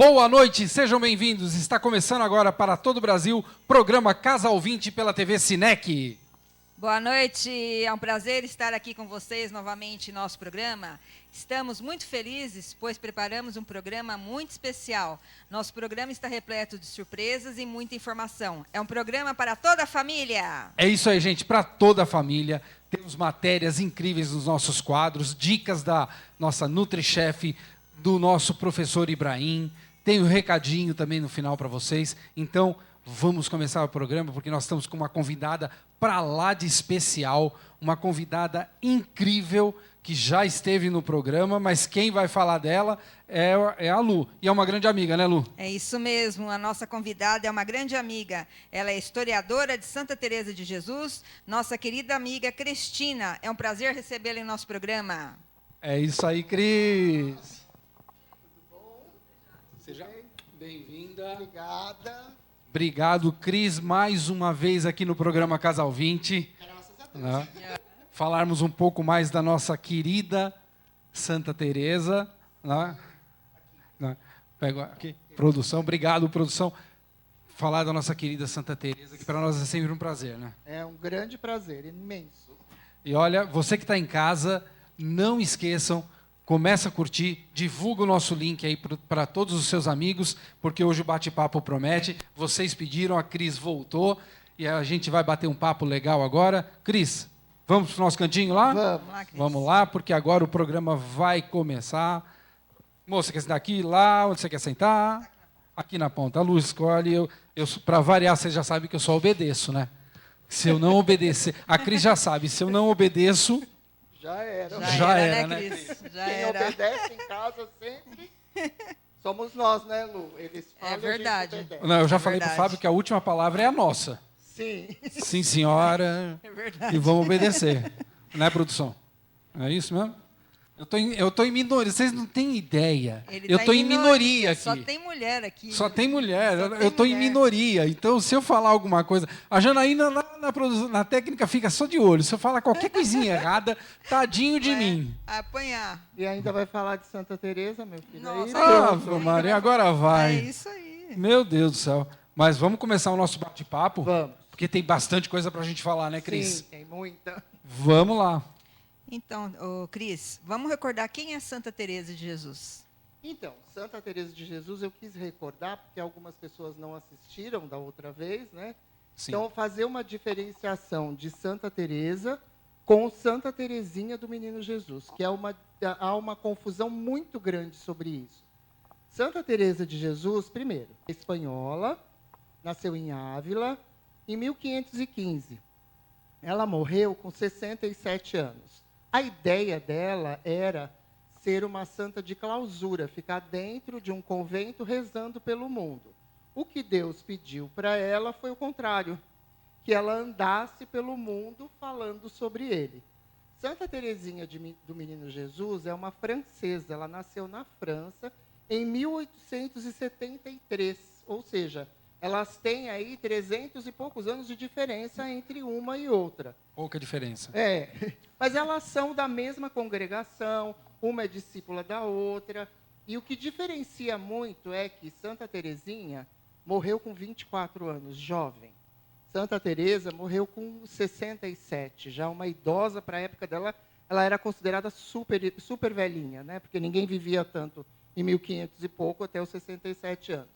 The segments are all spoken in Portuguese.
Boa noite, sejam bem-vindos. Está começando agora para todo o Brasil, programa Casa Ouvinte pela TV Cinec. Boa noite, é um prazer estar aqui com vocês novamente em nosso programa. Estamos muito felizes, pois preparamos um programa muito especial. Nosso programa está repleto de surpresas e muita informação. É um programa para toda a família. É isso aí, gente, para toda a família. Temos matérias incríveis nos nossos quadros, dicas da nossa NutriChef, do nosso professor Ibrahim. Tem um recadinho também no final para vocês. Então, vamos começar o programa, porque nós estamos com uma convidada para lá de especial, uma convidada incrível, que já esteve no programa, mas quem vai falar dela é a Lu. E é uma grande amiga, né, Lu? É isso mesmo, a nossa convidada é uma grande amiga. Ela é historiadora de Santa Teresa de Jesus, nossa querida amiga Cristina. É um prazer recebê-la em nosso programa. É isso aí, Cris. Seja bem-vinda. Obrigada. Obrigado, Cris, mais uma vez aqui no programa Casal 20. Graças a Deus. Falarmos um pouco mais da nossa querida Santa Teresa. Pego aqui. Produção, obrigado, produção. Falar da nossa querida Santa Teresa, que para nós é sempre um prazer, né? É um grande prazer, imenso. E olha, você que está em casa, não esqueçam, começa a curtir, divulga o nosso link aí para todos os seus amigos, porque hoje o bate-papo promete. Vocês pediram, a Cris voltou e a gente vai bater um papo legal agora. Cris, vamos para o nosso cantinho lá? Vamos. Vamos lá, porque agora o programa vai começar. Moça, quer sentar aqui, lá, onde você quer sentar? Aqui na ponta. A Lu escolhe. Eu para variar, você já sabe que eu só obedeço, né? Se eu não obedecer... A Cris já sabe, se eu não obedeço... Já era. Já era, né, né? Cris? Já Quem era. obedece em casa sempre somos nós, né, Lu? Eles falam, É verdade. a gente obedece. Não, eu já É falei para o verdade. Fábio que a última palavra é a nossa. Sim. Sim, senhora. É verdade. E vamos obedecer. Né, produção? É isso mesmo? Eu tô em minoria. Vocês não têm ideia. Ele Eu tá tô em minoria aqui. Só tem mulher aqui. Só tem mulher. Só Eu tem tô em mulher. minoria. Então, se eu falar alguma coisa... A Janaína, na técnica, fica só de olho. Se eu falar qualquer coisinha errada, tadinho de mim. Apanhar. E ainda vai falar de Santa Teresa, meu filho. Nossa, Aí, Ah, pronto. Maria, agora vai. É isso aí. Meu Deus do céu. Mas vamos começar o nosso bate-papo? Vamos. Porque tem bastante coisa pra gente falar, né, Cris? Sim, tem muita. Vamos lá. Então, Cris, vamos recordar quem é Santa Teresa de Jesus. Então, Santa Teresa de Jesus eu quis recordar, porque algumas pessoas não assistiram da outra vez, né? Sim. Então, fazer uma diferenciação de Santa Teresa com Santa Teresinha do Menino Jesus, que há uma confusão muito grande sobre isso. Santa Teresa de Jesus, primeiro, espanhola, nasceu em Ávila, em 1515. Ela morreu com 67 anos. A ideia dela era ser uma santa de clausura, ficar dentro de um convento rezando pelo mundo. O que Deus pediu para ela foi o contrário, que ela andasse pelo mundo falando sobre ele. Santa Teresinha do Menino Jesus é uma francesa, ela nasceu na França em 1873, ou seja, elas têm aí 300 e poucos anos de diferença entre uma e outra. Pouca diferença. Mas elas são da mesma congregação, uma é discípula da outra, e o que diferencia muito é que Santa Teresinha morreu com 24 anos, jovem. Santa Teresa morreu com 67, já uma idosa para a época dela, ela era considerada super velhinha, né? Porque ninguém vivia tanto em 1500 e pouco até os 67 anos.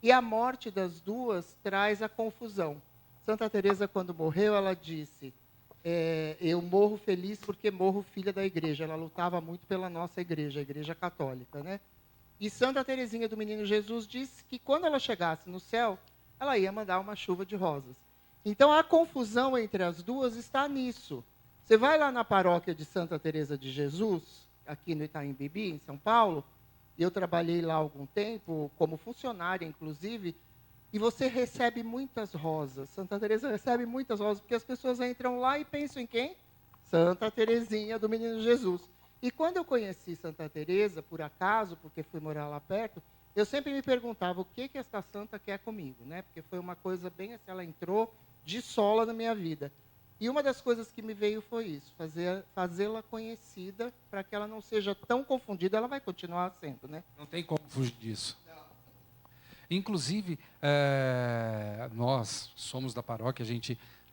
E a morte das duas traz a confusão. Santa Teresa, quando morreu, ela disse: eu morro feliz porque morro filha da igreja. Ela lutava muito pela nossa igreja, a igreja católica, né? E Santa Teresinha do Menino Jesus disse que quando ela chegasse no céu, ela ia mandar uma chuva de rosas. Então a confusão entre as duas está nisso. Você vai lá na paróquia de Santa Teresa de Jesus, aqui no Itaim Bibi, em São Paulo, e eu trabalhei lá há algum tempo, como funcionária, inclusive, e você recebe muitas rosas. Santa Teresa recebe muitas rosas, porque as pessoas entram lá e pensam em quem? Santa Teresinha do Menino Jesus. E quando eu conheci Santa Teresa, por acaso, porque fui morar lá perto, eu sempre me perguntava o que essa santa quer comigo, né? Porque foi uma coisa bem assim, ela entrou de sola na minha vida. E uma das coisas que me veio foi isso, fazê-la conhecida para que ela não seja tão confundida, ela vai continuar sendo, né? Não tem como fugir disso. Inclusive, nós somos da paróquia,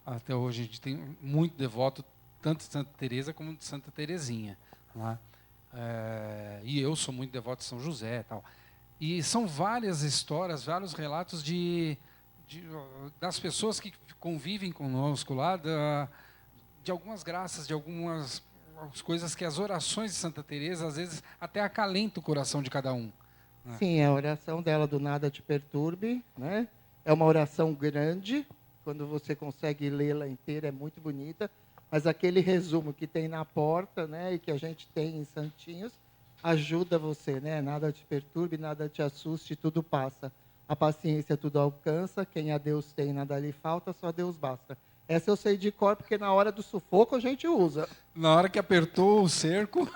até hoje a gente tem muito devoto, tanto de Santa Teresa como de Santa Terezinha. Né? E eu sou muito devoto de São José e tal. E são várias histórias, vários relatos das pessoas que convivem conosco lá, de algumas graças, de algumas coisas que as orações de Santa Teresa, às vezes, até acalentam o coração de cada um. Né? Sim, a oração dela do Nada Te Perturbe, né? É uma oração grande, quando você consegue lê-la inteira, é muito bonita, mas aquele resumo que tem na porta, né, e que a gente tem em Santinhos, ajuda você, né? Nada te perturbe, nada te assuste, tudo passa. A paciência tudo alcança, quem a Deus tem, nada lhe falta, só Deus basta. Essa eu sei de cor, porque na hora do sufoco a gente usa. Na hora que apertou o cerco,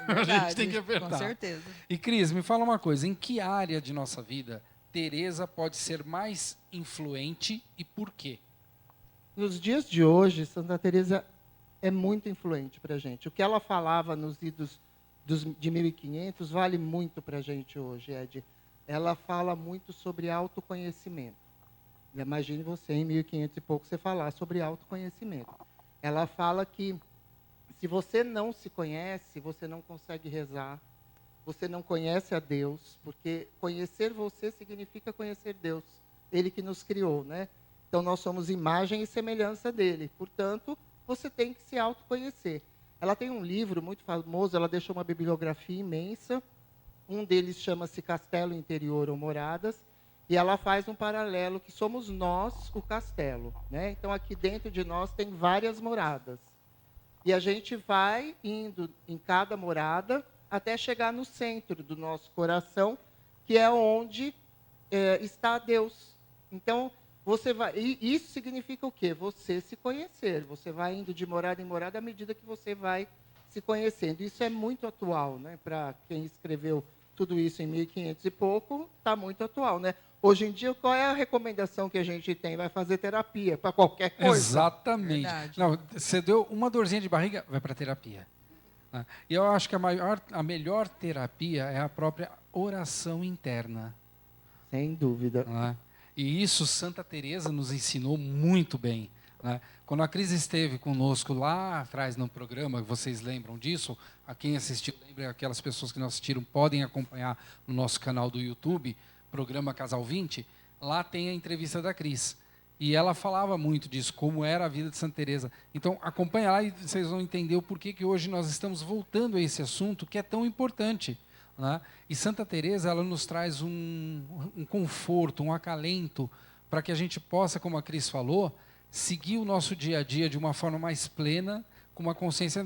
Verdade, a gente tem que apertar. com certeza. E Cris, me fala uma coisa, em que área de nossa vida Teresa pode ser mais influente e por quê? Nos dias de hoje, Santa Teresa é muito influente para a gente. O que ela falava nos idos de 1500 vale muito para a gente hoje, Ed. Ela fala muito sobre autoconhecimento. Imagine você, em 1500 e pouco, você falar sobre autoconhecimento. Ela fala que se você não se conhece, você não consegue rezar, você não conhece a Deus, porque conhecer você significa conhecer Deus, Ele que nos criou, né? Então, nós somos imagem e semelhança dele. Portanto, você tem que se autoconhecer. Ela tem um livro muito famoso, ela deixou uma bibliografia imensa. Um deles chama-se Castelo Interior ou Moradas. E ela faz um paralelo que somos nós o castelo, né? Então, aqui dentro de nós tem várias moradas. E a gente vai indo em cada morada até chegar no centro do nosso coração, que é onde está Deus. Então, você vai, e isso significa o quê? Você se conhecer. Você vai indo de morada em morada à medida que você vai se conhecendo. Isso é muito atual, né? Para quem escreveu tudo isso em 1500 e pouco, está muito atual, né? Hoje em dia, qual é a recomendação que a gente tem? Vai fazer terapia para qualquer coisa. Exatamente. Verdade. Não, você deu uma dorzinha de barriga, vai para terapia. Né? E eu acho que a melhor terapia é a própria oração interna. Sem dúvida. Né? E isso Santa Teresa nos ensinou muito bem. Né? Quando a Cris esteve conosco lá atrás no programa, vocês lembram disso? A quem assistiu, lembra, aquelas pessoas que não assistiram podem acompanhar no nosso canal do YouTube, programa Casal 20, lá tem a entrevista da Cris. E ela falava muito disso, como era a vida de Santa Teresa. Então, acompanha lá e vocês vão entender o porquê que hoje nós estamos voltando a esse assunto que é tão importante. Né? E Santa Teresa, ela nos traz um conforto, um acalento, para que a gente possa, como a Cris falou, seguir o nosso dia a dia de uma forma mais plena, com uma consciência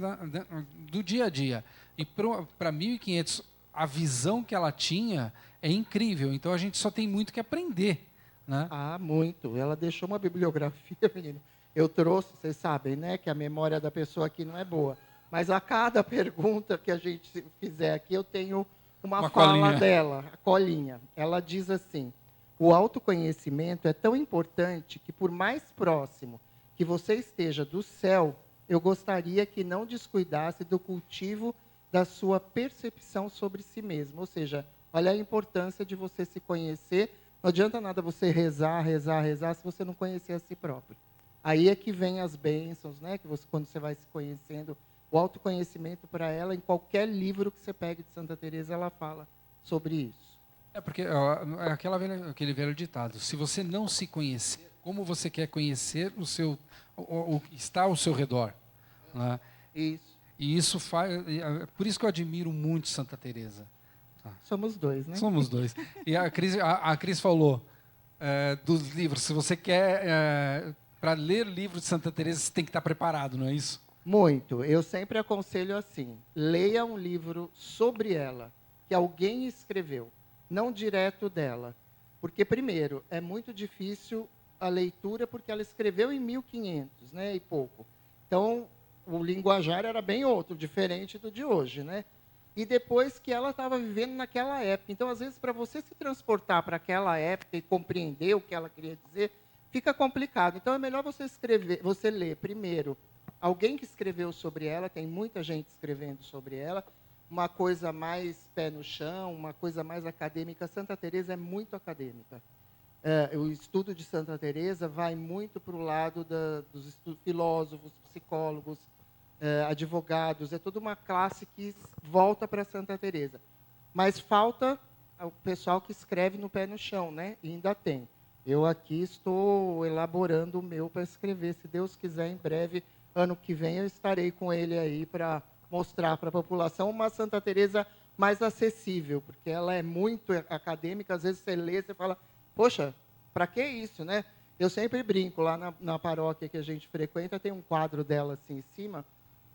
do dia a dia. E para 1500, a visão que ela tinha é incrível. Então, a gente só tem muito que aprender. Né? Ah, muito. Ela deixou uma bibliografia, menino. Eu trouxe, vocês sabem, né, que a memória da pessoa aqui não é boa. Mas a cada pergunta que a gente fizer aqui, eu tenho uma fala colinha dela, a colinha. Ela diz assim: o autoconhecimento é tão importante que, por mais próximo que você esteja do céu, eu gostaria que não descuidasse do cultivo da sua percepção sobre si mesmo. Ou seja, olha a importância de você se conhecer. Não adianta nada você rezar se você não conhecer a si próprio. Aí é que vem as bênçãos, né? Que você, quando você vai se conhecendo, o autoconhecimento para ela, em qualquer livro que você pegue de Santa Teresa, ela fala sobre isso. É porque aquele velho ditado: se você não se conhecer, como você quer conhecer o que está ao seu redor? Né? Isso. E isso faz. Por isso que eu admiro muito Santa Teresa. Somos dois, né? Somos dois. E a Cris falou dos livros. Se você quer, para ler livro de Santa Teresa, você tem que estar preparado, não é isso? Muito. Eu sempre aconselho assim: leia um livro sobre ela, que alguém escreveu, não direto dela. Porque, primeiro, é muito difícil a leitura, porque ela escreveu em 1500, né, e pouco. Então, o linguajar era bem outro, diferente do de hoje, né? E depois que ela estava vivendo naquela época. Então, às vezes, para você se transportar para aquela época e compreender o que ela queria dizer, fica complicado. Então, é melhor você ler primeiro alguém que escreveu sobre ela, tem muita gente escrevendo sobre ela, uma coisa mais pé no chão, uma coisa mais acadêmica. Santa Teresa é muito acadêmica. O estudo de Santa Teresa vai muito para o lado dos filósofos, psicólogos, advogados. É toda uma classe que volta para Santa Teresa. Mas falta o pessoal que escreve no pé no chão, né? E ainda tem. Eu aqui estou elaborando o meu para escrever. Se Deus quiser, em breve, ano que vem, eu estarei com ele aí para mostrar para a população uma Santa Teresa mais acessível, porque ela é muito acadêmica. Às vezes você lê, você fala, poxa, para que isso, né? Eu sempre brinco, lá na paróquia que a gente frequenta, tem um quadro dela assim em cima,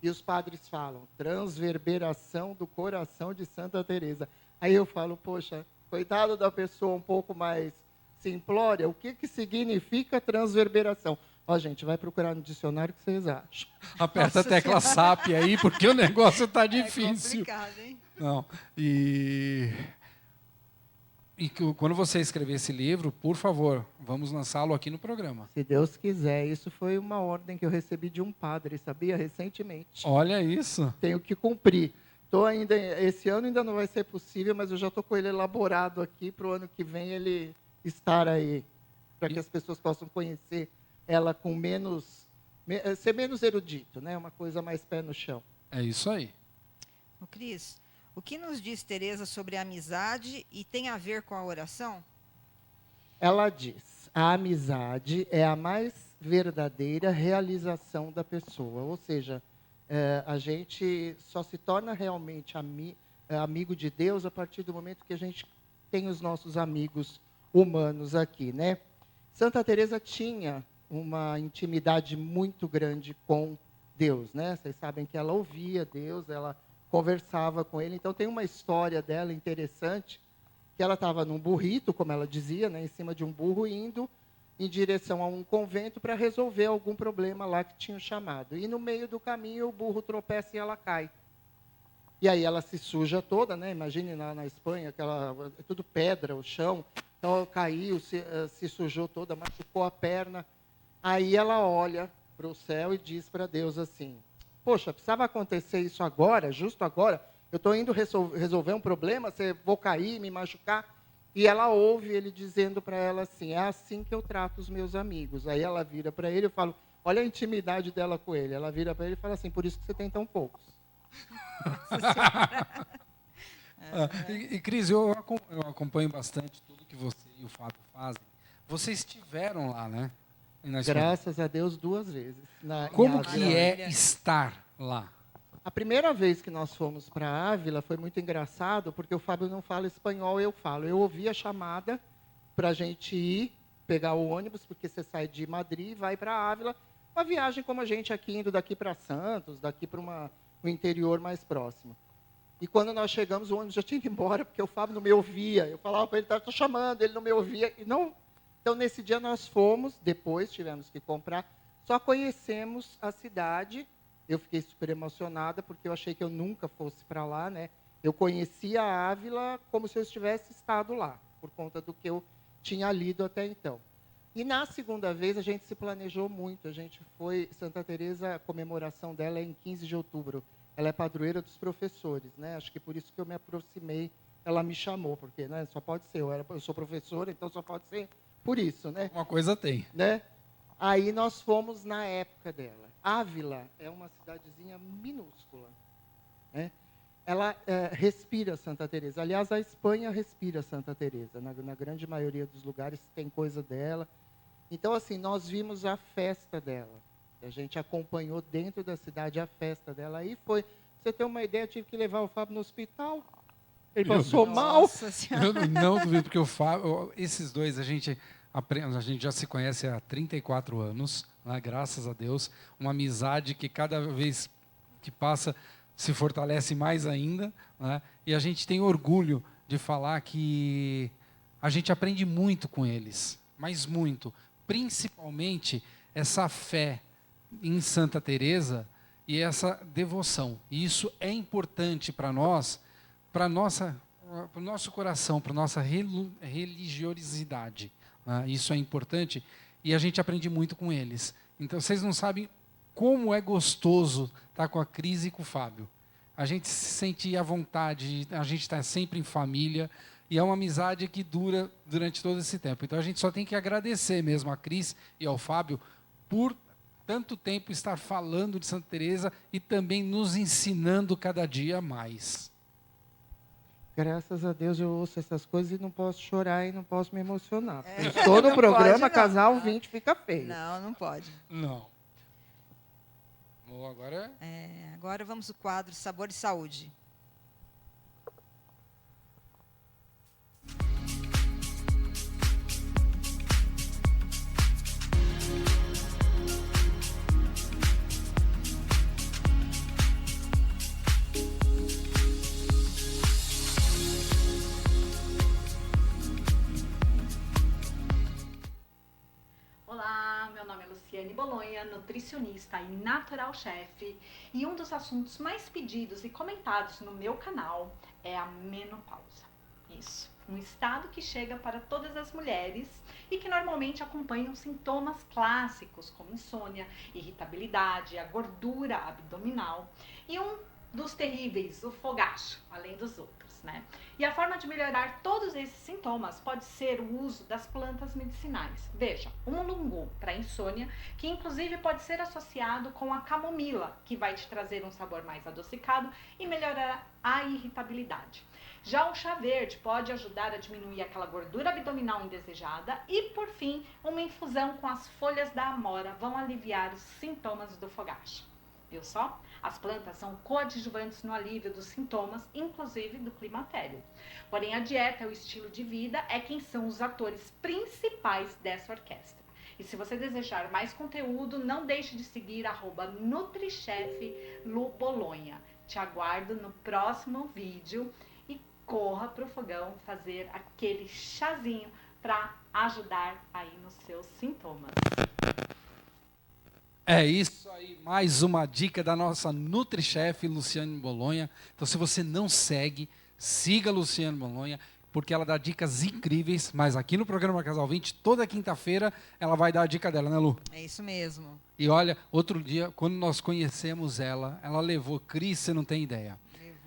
e os padres falam, transverberação do coração de Santa Teresa. Aí eu falo, poxa, coitado da pessoa um pouco mais simplória, o que significa transverberação? Ó, gente, vai procurar no dicionário que vocês acham. Aperta a tecla SAP aí, porque o negócio está difícil. É complicado, hein? Não, quando você escrever esse livro, por favor, vamos lançá-lo aqui no programa. Se Deus quiser. Isso foi uma ordem que eu recebi de um padre, sabia? Recentemente. Olha isso. Tenho que cumprir. Esse ano ainda não vai ser possível, mas eu já estou com ele elaborado aqui para o ano que vem ele estar aí, para que as pessoas possam conhecer ela com ser menos erudito, né? Uma coisa mais pé no chão. É isso aí. Ô, Cris, o que nos diz Teresa sobre a amizade e tem a ver com a oração? Ela diz, a amizade é a mais verdadeira realização da pessoa, ou seja, a gente só se torna realmente amigo de Deus a partir do momento que a gente tem os nossos amigos humanos aqui, né? Santa Teresa tinha uma intimidade muito grande com Deus, né? Vocês sabem que ela ouvia Deus, ela conversava com ele. Então tem uma história dela interessante, que ela estava num burrito, como ela dizia, né, em cima de um burro, indo em direção a um convento para resolver algum problema lá que tinham chamado. E no meio do caminho o burro tropeça e ela cai. E aí ela se suja toda, né? Imagine lá na Espanha, é tudo pedra, o chão. Então ela caiu, se sujou toda, machucou a perna. Aí ela olha para o céu e diz para Deus assim, poxa, precisava acontecer isso agora, justo agora? Eu estou indo resolver um problema, vou cair, me machucar? E ela ouve ele dizendo para ela assim, é assim que eu trato os meus amigos. Aí ela vira para ele e fala, olha a intimidade dela com ele. Ela vira para ele e fala assim, por isso que você tem tão poucos. Cris, eu acompanho bastante tudo que você e o Fábio fazem. Vocês estiveram lá, né? Graças a Deus 2 vezes. Como que é estar lá? A primeira vez que nós fomos para Ávila foi muito engraçado, porque o Fábio não fala espanhol, eu falo. Eu ouvi a chamada para a gente ir, pegar o ônibus, porque você sai de Madrid e vai para Ávila. Uma viagem como a gente aqui, indo daqui para Santos, daqui para o interior mais próximo. E quando nós chegamos, o ônibus já tinha ido embora, porque o Fábio não me ouvia. Eu falava para ele, estou chamando, ele não me ouvia. E não... Então, nesse dia nós fomos, depois tivemos que comprar, só conhecemos a cidade. Eu fiquei super emocionada, porque eu achei que eu nunca fosse para lá, né? Eu conhecia a Ávila como se eu tivesse estado lá, por conta do que eu tinha lido até então. E na segunda vez a gente se planejou muito. A gente foi, Santa Teresa, a comemoração dela é em 15 de outubro. Ela é padroeira dos professores, né? Acho que por isso que eu me aproximei, ela me chamou, porque, né, só pode ser, eu sou professora, então só pode ser por isso, né? Uma coisa tem. Né? Aí nós fomos na época dela. Ávila é uma cidadezinha minúscula, né? Ela respira Santa Teresa. Aliás, a Espanha respira Santa Teresa. Na grande maioria dos lugares tem coisa dela. Então, assim, nós vimos a festa dela. A gente acompanhou dentro da cidade a festa dela. Aí foi, pra você ter uma ideia, eu tive que levar o Fábio no hospital. Ele passou mal. Eu não duvido, porque o Fábio, esses dois, a gente já se conhece há 34 anos, né, graças a Deus. Uma amizade que cada vez que passa se fortalece mais ainda, né, e a gente tem orgulho de falar que a gente aprende muito com eles, mas muito. Principalmente essa fé em Santa Teresa e essa devoção. E isso é importante para nós, para o nosso coração, para a nossa religiosidade. Né? Isso é importante e a gente aprende muito com eles. Então, vocês não sabem como é gostoso estar com a Cris e com o Fábio. a gente se sente à vontade, a gente está sempre em família, e é uma amizade que dura durante todo esse tempo. Então a gente só tem que agradecer mesmo a Cris e ao Fábio por tanto tempo estar falando de Santa Teresa e também nos ensinando cada dia mais. Graças a Deus eu ouço essas coisas e não posso chorar e não posso me emocionar. É, Todo não programa, pode, não. casal 20 fica feio. Não, não pode. Não. Bom, agora Agora vamos ao quadro Sabor e Saúde. Olá, meu nome é Luciane Bolonha, nutricionista e natural chef, e um dos assuntos mais pedidos e comentados no meu canal é a menopausa. Isso, um estado que chega para todas as mulheres e que normalmente acompanham sintomas clássicos como insônia, irritabilidade, a gordura abdominal e um dos terríveis, o fogacho, além dos outros, né? E a forma de melhorar todos esses sintomas pode ser o uso das plantas medicinais. Veja, o mulungu para insônia, que inclusive pode ser associado com a camomila, que vai te trazer um sabor mais adocicado e melhorar a irritabilidade. Já o chá verde pode ajudar a diminuir aquela gordura abdominal indesejada e, por fim, uma infusão com as folhas da amora vão aliviar os sintomas do fogacho. Viu só? As plantas são coadjuvantes no alívio dos sintomas, inclusive do climatério. Porém, a dieta e o estilo de vida é quem são os atores principais dessa orquestra. E se você desejar mais conteúdo, não deixe de seguir @NutriChefLuBolonha. Te aguardo no próximo vídeo e corra pro fogão fazer aquele chazinho para ajudar aí nos seus sintomas. é isso aí, mais uma dica da nossa NutriChef Luciane Bolonha. Então, se você não segue, siga a Luciane Bolonha, porque ela dá dicas incríveis, mas aqui no programa Casal 20, toda quinta-feira, ela vai dar a dica dela, né, Lu? É isso mesmo. E olha, outro dia, quando nós conhecemos ela levou, Cris, você não tem ideia.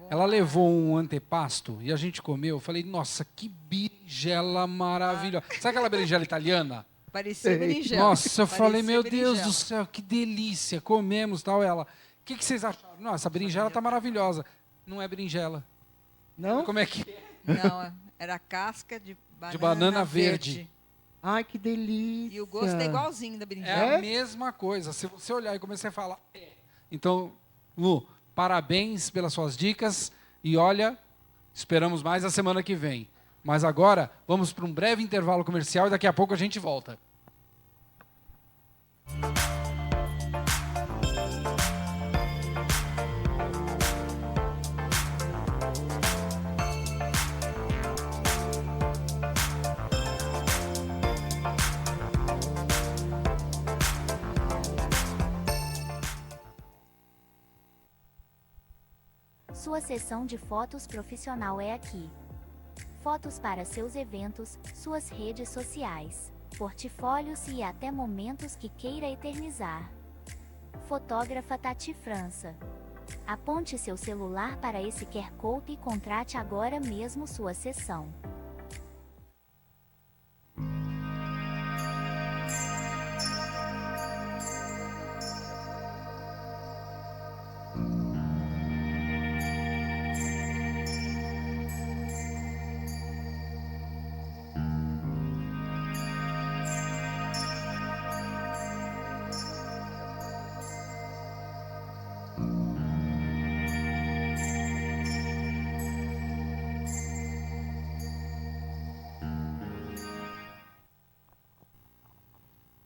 Ela levou um antepasto e a gente comeu. Eu falei, nossa, que berinjela maravilhosa. Sabe aquela berinjela italiana? Parecia berinjela. Nossa, eu falei, Parecia meu Deus berinjela. do céu, que delícia. Comemos tal. Ela, o que vocês acharam? Nossa, essa berinjela tá maravilhosa. Não é berinjela. Não? Como é que é? Não, era casca de banana verde. Ai, que delícia. E o gosto é igualzinho da É berinjela. a mesma coisa. Se você olhar e começar a falar, é. Então, Lu, parabéns pelas suas dicas. E olha, esperamos mais a semana que vem. Mas agora, vamos para um breve intervalo comercial e daqui a pouco a gente volta. Sua sessão de fotos profissional é aqui. Fotos para seus eventos, suas redes sociais, portfólios e até momentos que queira eternizar. Fotógrafa Tati França. Aponte seu celular para esse QR Code e contrate agora mesmo sua sessão.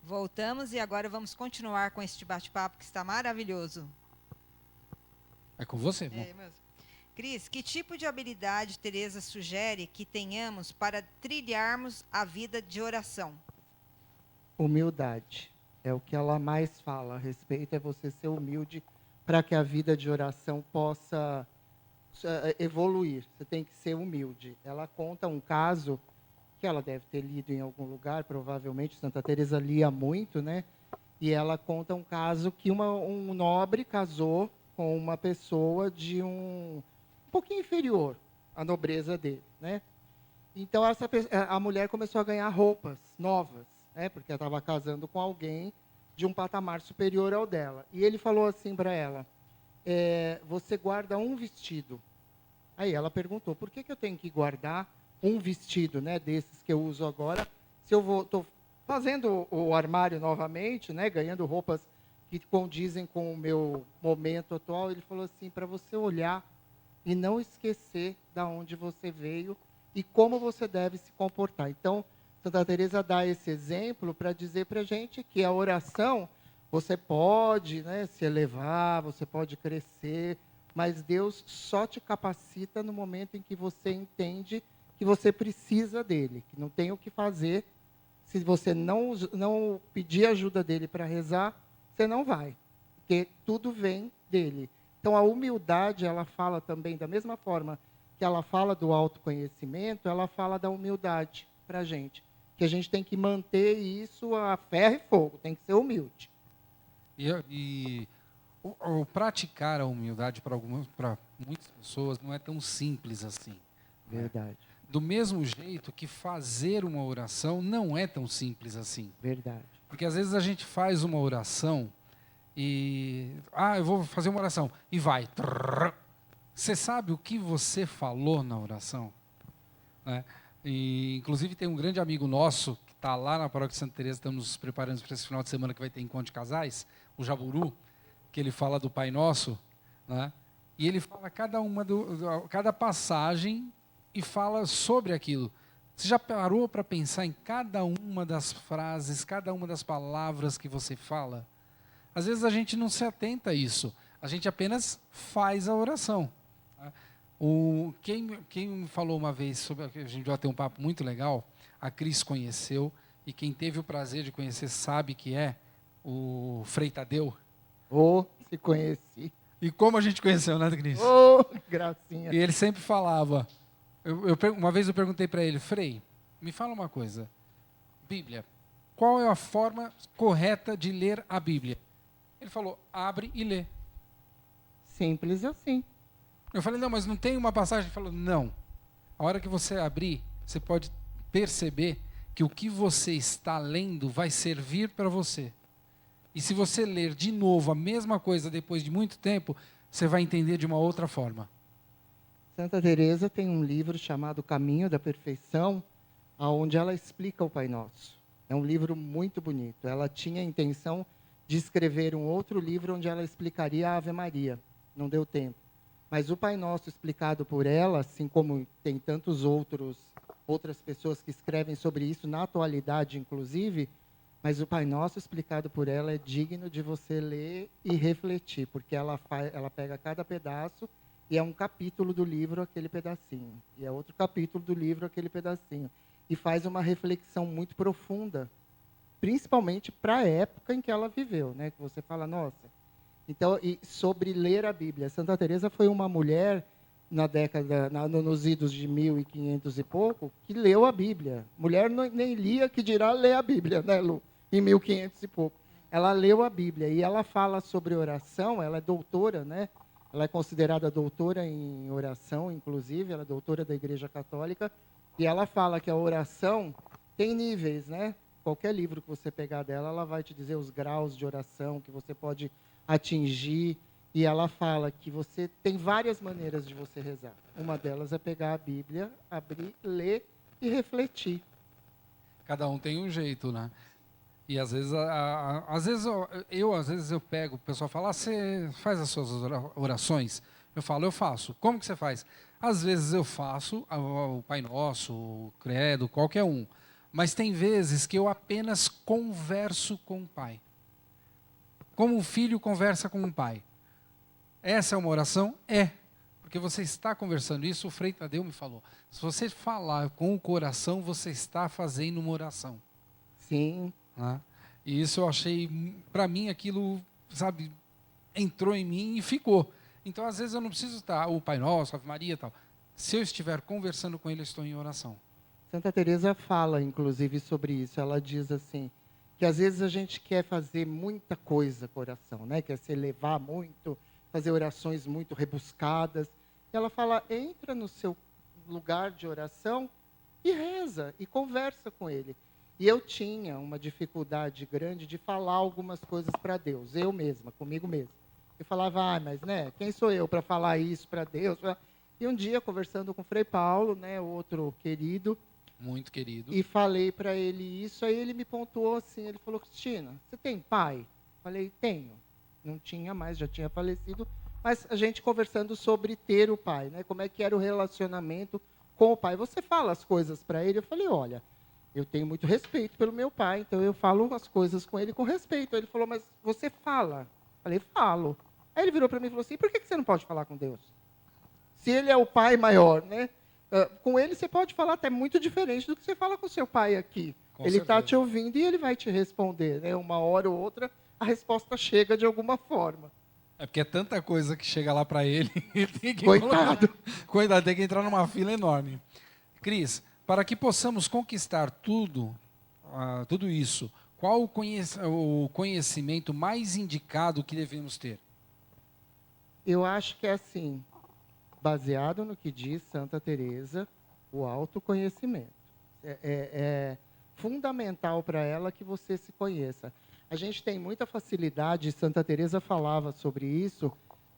Voltamos e agora vamos continuar com este bate-papo que está maravilhoso. É com você, bom. Mesmo. Cris, que tipo de habilidade Teresa sugere que tenhamos para trilharmos a vida de oração? Humildade. É o que ela mais fala a respeito, é você ser humilde para que a vida de oração possa evoluir. Você tem que ser humilde. Ela conta um caso que ela deve ter lido em algum lugar, provavelmente Santa Teresa lia muito, né? E ela conta um caso que um nobre casou com uma pessoa de um pouquinho inferior à nobreza dele, né? Então a mulher começou a ganhar roupas novas, né? Porque ela estava casando com alguém de um patamar superior ao dela. E ele falou assim para ela: você guarda um vestido. Aí ela perguntou: por que eu tenho que guardar um vestido, né, desses que eu uso agora, se eu estou fazendo o armário novamente, né, ganhando roupas que condizem com o meu momento atual? Ele falou assim: para você olhar e não esquecer da onde você veio e como você deve se comportar. Então, Santa Teresa dá esse exemplo para dizer para a gente que a oração, você pode, né, se elevar, você pode crescer, mas Deus só te capacita no momento em que você entende que você precisa dele, que não tem o que fazer. Se você não pedir ajuda dele para rezar, você não vai, porque tudo vem dele. Então, a humildade, ela fala também, da mesma forma que ela fala do autoconhecimento, ela fala da humildade para a gente. Que a gente tem que manter isso a ferro e fogo, tem que ser humilde. E o praticar a humildade para muitas pessoas não é tão simples assim. Verdade. Do mesmo jeito que fazer uma oração não é tão simples assim. Verdade. Porque às vezes a gente faz uma oração e... eu vou fazer uma oração. E vai. Você sabe o que você falou na oração? Né? E, inclusive, tem um grande amigo nosso que está lá na Paróquia de Santa Teresa, estamos nos preparando para esse final de semana que vai ter encontro de casais, o Jaburu, que ele fala do Pai Nosso, né? E ele fala cada passagem e fala sobre aquilo. Você já parou para pensar em cada uma das frases, cada uma das palavras que você fala? Às vezes a gente não se atenta a isso, a gente apenas faz a oração. Tá? Quem me falou uma vez sobre, a gente vai ter um papo muito legal, a Cris conheceu, e quem teve o prazer de conhecer sabe que é o Frei Tadeu. Se conheci. E como a gente conheceu, né, Cris? Gracinha. E ele sempre falava, uma vez eu perguntei para ele: Frei, me fala uma coisa, Bíblia, qual é a forma correta de ler a Bíblia? Ele falou: abre e lê. Simples assim. Eu falei: não, mas não tem uma passagem? Ele falou: não. A hora que você abrir, você pode perceber que o que você está lendo vai servir para você. E se você ler de novo a mesma coisa depois de muito tempo, você vai entender de uma outra forma. Santa Teresa tem um livro chamado Caminho da Perfeição, onde ela explica o Pai Nosso. É um livro muito bonito. Ela tinha a intenção de escrever um outro livro onde ela explicaria a Ave Maria. Não deu tempo. Mas o Pai Nosso explicado por ela, assim como tem tantos outras pessoas que escrevem sobre isso, na atualidade inclusive, mas o Pai Nosso explicado por ela é digno de você ler e refletir, porque ela pega cada pedaço e é um capítulo do livro aquele pedacinho, e é outro capítulo do livro aquele pedacinho, e faz uma reflexão muito profunda, principalmente para a época em que ela viveu, né? Que você fala, nossa. Então, e sobre ler a Bíblia, Santa Teresa foi uma mulher nos idos de 1500 e pouco, que leu a Bíblia. Mulher nem lia, que dirá ler a Bíblia, né, Lu? Em 1500 e pouco. Ela leu a Bíblia e ela fala sobre oração, ela é doutora, né? Ela é considerada doutora em oração, inclusive, ela é doutora da Igreja Católica, e ela fala que a oração tem níveis, né? Qualquer livro que você pegar dela, ela vai te dizer os graus de oração que você pode atingir. E ela fala que você tem várias maneiras de você rezar. Uma delas é pegar a Bíblia, abrir, ler e refletir. Cada um tem um jeito, né? E às vezes, às vezes eu pego, o pessoal fala: você faz as suas orações? Eu falo: eu faço. Como que você faz? Às vezes eu faço o Pai Nosso, o Credo, qualquer um. Mas tem vezes que eu apenas converso com o Pai. Como um filho conversa com um pai. Essa é uma oração? É. Porque você está conversando. Isso o Frei Tadeu me falou. Se você falar com o coração, você está fazendo uma oração. Sim. Né? E isso eu achei, para mim, aquilo, sabe, entrou em mim e ficou. Então, às vezes, eu não preciso estar, o Pai Nosso, Ave Maria e tal. Se eu estiver conversando com ele, eu estou em oração. Santa Teresa fala, inclusive, sobre isso. Ela diz assim, que às vezes a gente quer fazer muita coisa com oração, né? Quer se elevar muito, fazer orações muito rebuscadas. E ela fala, entra no seu lugar de oração e reza, e conversa com ele. E eu tinha uma dificuldade grande de falar algumas coisas para Deus, eu mesma, comigo mesma. Eu falava, mas né, quem sou eu para falar isso para Deus? E um dia, conversando com o Frei Paulo, né, outro querido, Muito querido. e falei para ele isso, aí ele me pontuou assim, ele falou, Cristina, você tem pai? Falei, tenho. Não tinha mais, já tinha falecido, mas a gente conversando sobre ter o pai, né? Como é que era o relacionamento com o pai. Você fala as coisas para ele? Eu falei, olha, eu tenho muito respeito pelo meu pai, então eu falo as coisas com ele com respeito. Ele falou, mas você fala? Falei, falo. Aí ele virou para mim e falou assim, por que você não pode falar com Deus? Se ele é o pai maior, né? Com ele você pode falar até muito diferente do que você fala com seu pai aqui. Com Ele está certeza. te ouvindo e ele vai te responder, né? Uma hora ou outra, a resposta chega de alguma forma. É porque é tanta coisa que chega lá para ele, ele tem que Coitado. Coitado, tem que entrar numa fila enorme. Cris, para que possamos conquistar tudo isso, qual o conhecimento mais indicado que devemos ter? Eu acho que é assim, baseado no que diz Santa Teresa, o autoconhecimento. É fundamental para ela que você se conheça. A gente tem muita facilidade, Santa Teresa falava sobre isso,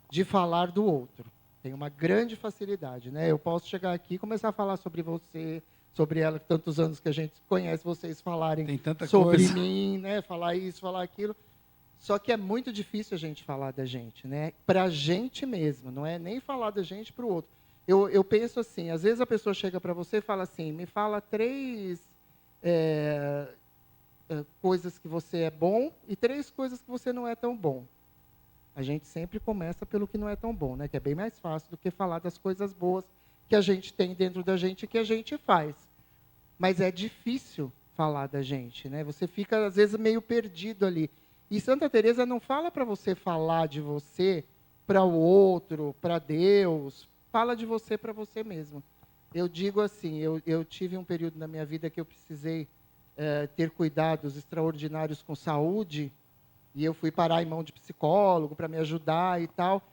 de falar do outro. Tem uma grande facilidade, né? Eu posso chegar aqui e começar a falar sobre você, sobre ela, tantos anos que a gente conhece vocês falarem Tem tanta sobre coisa. mim, né? Falar isso, falar aquilo. Só que é muito difícil a gente falar da gente, né? Para a gente mesmo, não é nem falar da gente para o outro. Eu penso assim, às vezes a pessoa chega para você e fala assim, me fala 3 coisas que você é bom e 3 coisas que você não é tão bom. A gente sempre começa pelo que não é tão bom, né? Que é bem mais fácil do que falar das coisas boas que a gente tem dentro da gente e que a gente faz. Mas é difícil falar da gente, né? Você fica, às vezes, meio perdido ali. E Santa Teresa não fala para você falar de você para o outro, para Deus. Fala de você para você mesmo. Eu digo assim, eu tive um período na minha vida que eu precisei ter cuidados extraordinários com saúde, e eu fui parar em mão de psicólogo para me ajudar e tal.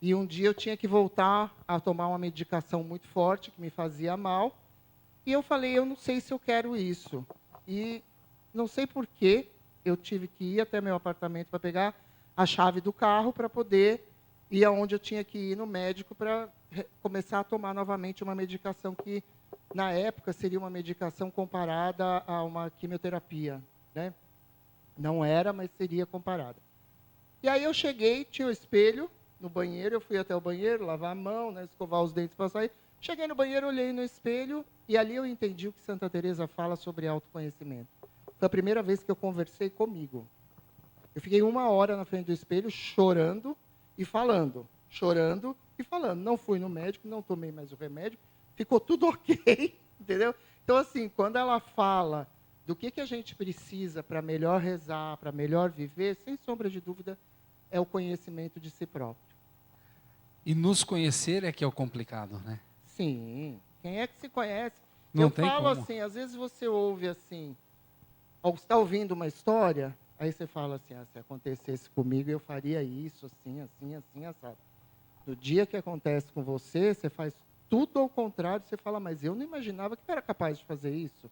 E um dia eu tinha que voltar a tomar uma medicação muito forte, que me fazia mal. E eu falei, eu não sei se eu quero isso. E não sei por quê, eu tive que ir até meu apartamento para pegar a chave do carro para poder ir aonde eu tinha que ir no médico para começar a tomar novamente uma medicação que, na época, seria uma medicação comparada a uma quimioterapia, né? Não era, mas seria comparada. E aí eu cheguei, tinha um espelho no banheiro, eu fui até o banheiro, lavar a mão, né, escovar os dentes para sair. Cheguei no banheiro, olhei no espelho, e ali eu entendi o que Santa Teresa fala sobre autoconhecimento. Foi a primeira vez que eu conversei comigo. Eu fiquei 1 hora na frente do espelho, chorando e falando. Chorando e falando. Não fui no médico, não tomei mais o remédio, ficou tudo ok, entendeu? Então, assim, quando ela fala do que a gente precisa para melhor rezar, para melhor viver, sem sombra de dúvida, é o conhecimento de si próprio. E nos conhecer é que é o complicado, né? Sim. Quem é que se conhece? Não eu tem falo como. assim, às vezes você ouve assim, ou está ouvindo uma história, aí você fala assim, se acontecesse comigo, eu faria isso, assim, assim, assim, assado. No dia que acontece com você, você faz tudo ao contrário, você fala, mas eu não imaginava que eu era capaz de fazer isso.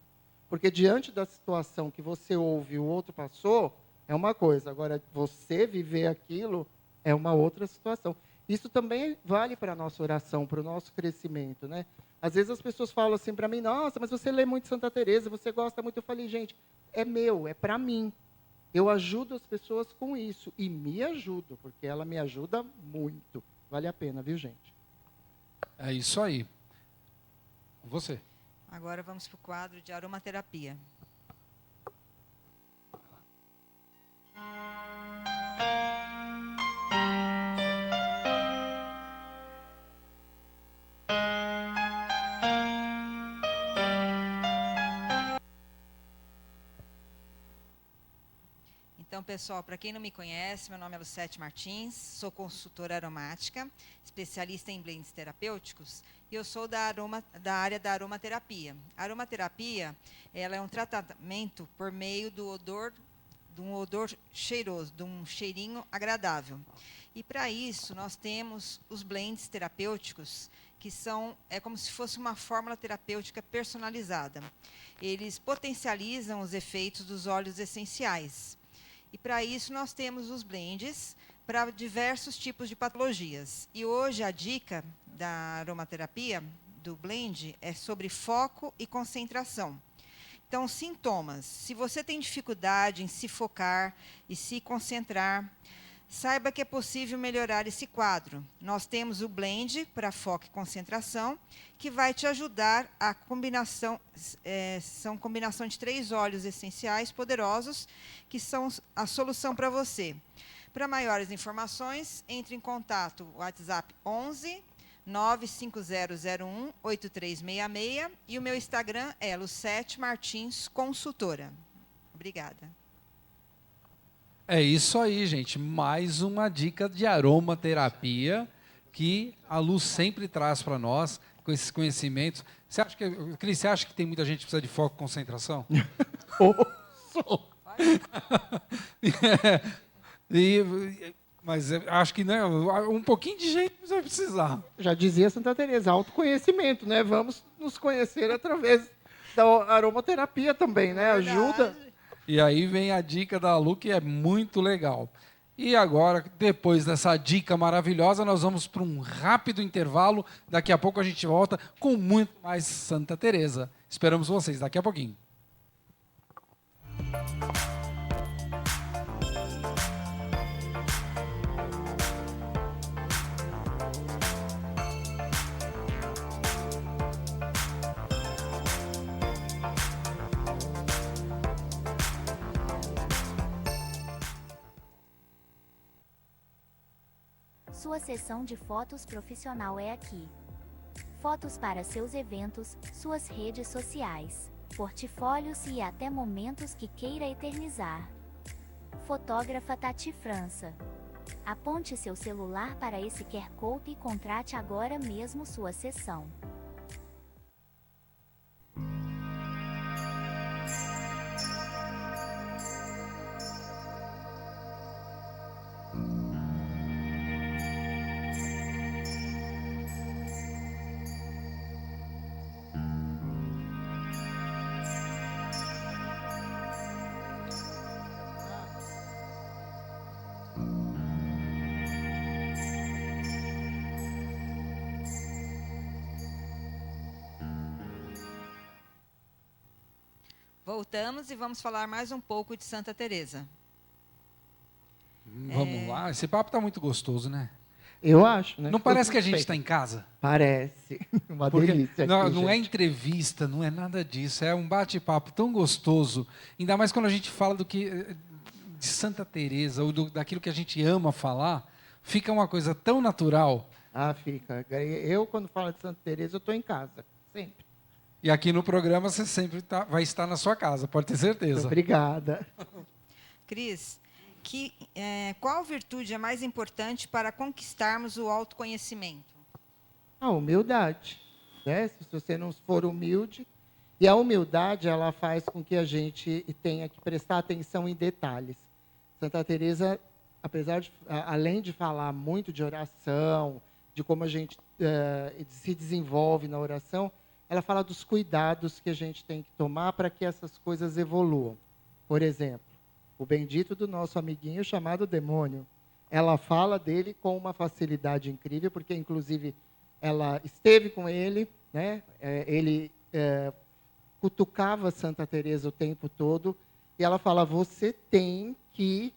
Porque diante da situação que você ouve e o outro passou, é uma coisa. Agora, você viver aquilo é uma outra situação. Isso também vale para a nossa oração, para o nosso crescimento, né? Às vezes as pessoas falam assim para mim, nossa, mas você lê muito Santa Teresa, você gosta muito. Eu falei, gente, é meu, é para mim. Eu ajudo as pessoas com isso. E me ajudo, porque ela me ajuda muito. Vale a pena, viu, gente? É isso aí. Você. Agora vamos para o quadro de aromaterapia. Então, pessoal, para quem não me conhece, meu nome é Lucete Martins, sou consultora aromática, especialista em blends terapêuticos, e eu sou da área da aromaterapia. A aromaterapia, ela é um tratamento por meio do odor de um odor cheiroso, de um cheirinho agradável. E para isso nós temos os blends terapêuticos, que é como se fosse uma fórmula terapêutica personalizada. Eles potencializam os efeitos dos óleos essenciais. E para isso nós temos os blends para diversos tipos de patologias. E hoje a dica da aromaterapia, do blend, é sobre foco e concentração. Então, sintomas. Se você tem dificuldade em se focar e se concentrar, saiba que é possível melhorar esse quadro. Nós temos o blend para foco e concentração, que vai te ajudar a combinação, são combinação de 3 óleos essenciais poderosos, que são a solução para você. Para maiores informações, entre em contato, WhatsApp 11 95001 8366 e o meu Instagram é Lucete Martins Consultora. Obrigada. É isso aí, gente. Mais uma dica de aromaterapia que a Lu sempre traz para nós, com esses conhecimentos. Cris, você acha que tem muita gente que precisa de foco e concentração? Mas acho que, né, um pouquinho de gente vai precisar. Já dizia Santa Teresa, autoconhecimento, né? Vamos nos conhecer através da aromaterapia também, né? Ajuda. E aí vem a dica da Lu, que é muito legal. E agora, depois dessa dica maravilhosa, nós vamos para um rápido intervalo. Daqui a pouco a gente volta com muito mais Santa Teresa. Esperamos vocês daqui a pouquinho. Sua sessão de fotos profissional é aqui. Fotos para seus eventos, suas redes sociais, portfólios e até momentos que queira eternizar. Fotógrafa Tati França. Aponte seu celular para esse QR Code e contrate agora mesmo sua sessão. Voltamos e vamos falar mais um pouco de Santa Teresa. Vamos lá. Esse papo está muito gostoso, né? Eu acho, né? Não parece que a gente está em casa? Parece. Uma Porque delícia. não é entrevista, não é nada disso. É um bate-papo tão gostoso. Ainda mais quando a gente fala de Santa Teresa ou daquilo que a gente ama falar, fica uma coisa tão natural. Ah, fica. Eu, quando falo de Santa Teresa, eu estou em casa. Sempre. E aqui no programa você sempre vai estar na sua casa, pode ter certeza. Obrigada. Cris, qual virtude é mais importante para conquistarmos o autoconhecimento? A humildade. Né? Se você não for humilde. E a humildade, ela faz com que a gente tenha que prestar atenção em detalhes. Santa Teresa, além de falar muito de oração, de como a gente se desenvolve na oração, ela fala dos cuidados que a gente tem que tomar para que essas coisas evoluam. Por exemplo, o bendito do nosso amiguinho chamado demônio. Ela fala dele com uma facilidade incrível, porque, inclusive, ela esteve com ele, né? Ele cutucava Santa Teresa o tempo todo, e ela fala, você tem que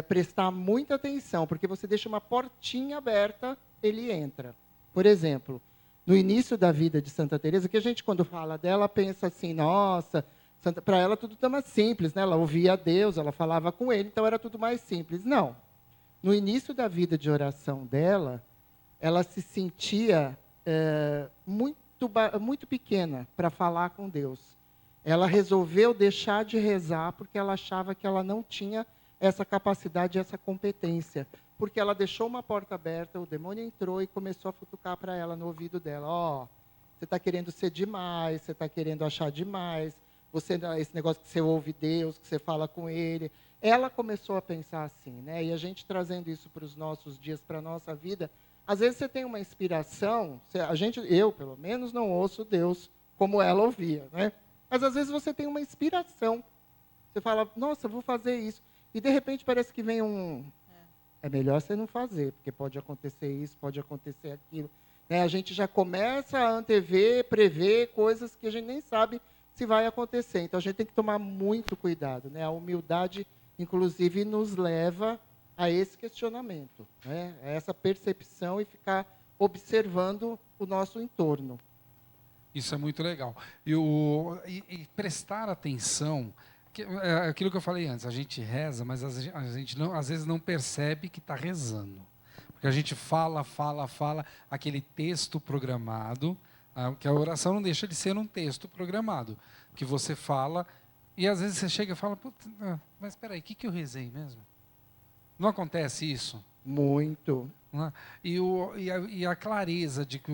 prestar muita atenção, porque você deixa uma portinha aberta, ele entra. Por exemplo, no início da vida de Santa Teresa, que a gente, quando fala dela, pensa assim, nossa, para ela tudo está mais simples, né? Ela ouvia a Deus, ela falava com ele, então era tudo mais simples. Não. No início da vida de oração dela, ela se sentia muito pequena para falar com Deus. Ela resolveu deixar de rezar porque ela achava que ela não tinha essa capacidade, essa competência. Porque ela deixou uma porta aberta, o demônio entrou e começou a futucar para ela no ouvido dela. Ó, você está querendo ser demais, você está querendo achar demais, esse negócio que você ouve Deus, que você fala com Ele. Ela começou a pensar assim, né? E a gente trazendo isso para os nossos dias, para a nossa vida. Às vezes você tem uma inspiração, eu pelo menos não ouço Deus como ela ouvia, né? Mas às vezes você tem uma inspiração. Você fala, nossa, vou fazer isso. E de repente parece que vem é melhor você não fazer, porque pode acontecer isso, pode acontecer aquilo. Né? A gente já começa a antever, prever coisas que a gente nem sabe se vai acontecer. Então a gente tem que tomar muito cuidado, né? A humildade, inclusive, nos leva a esse questionamento, né? A essa percepção e ficar observando o nosso entorno. Isso é muito legal. E prestar atenção, é aquilo que eu falei antes, a gente reza, mas a gente não, às vezes não percebe que está rezando. Porque a gente fala, aquele texto programado, que a oração não deixa de ser um texto programado, que você fala, e às vezes você chega e fala, mas espera aí, o que eu rezei mesmo? Não acontece isso? Muito. Não é? E a clareza de que...